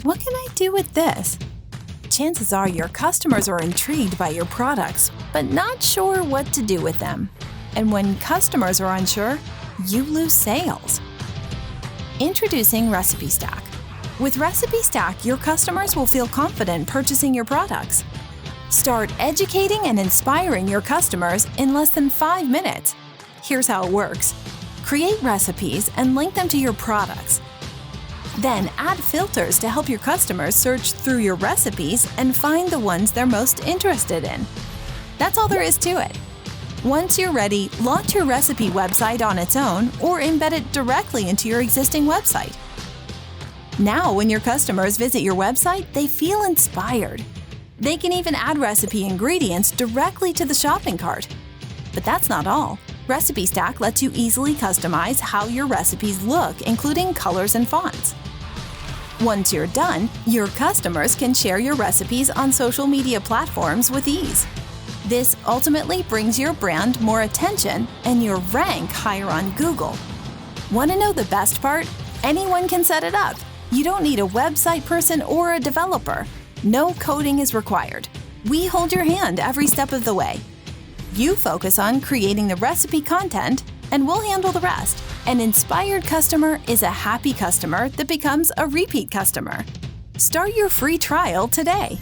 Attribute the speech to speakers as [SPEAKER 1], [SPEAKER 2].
[SPEAKER 1] what can I do with this? Chances are your customers are intrigued by your products, but not sure what to do with them. And when customers are unsure, you lose sales. Introducing Recipe Stack. With Recipe Stack, your customers will feel confident purchasing your products. Start educating and inspiring your customers in less than 5 minutes. Here's how it works. Create recipes and link them to your products. Then add filters to help your customers search through your recipes and find the ones they're most interested in. That's all there is to it. Once you're ready, launch your recipe website on its own or embed it directly into your existing website. Now, when your customers visit your website, they feel inspired. They can even add recipe ingredients directly to the shopping cart. But that's not all. Recipe Stack lets you easily customize how your recipes look, including colors and fonts. Once you're done, your customers can share your recipes on social media platforms with ease. This ultimately brings your brand more attention and your rank higher on Google. Want to know the best part? Anyone can set it up. You don't need a website person or a developer. No coding is required. We hold your hand every step of the way. You focus on creating the recipe content, and we'll handle the rest. An inspired customer is a happy customer that becomes a repeat customer. Start your free trial today.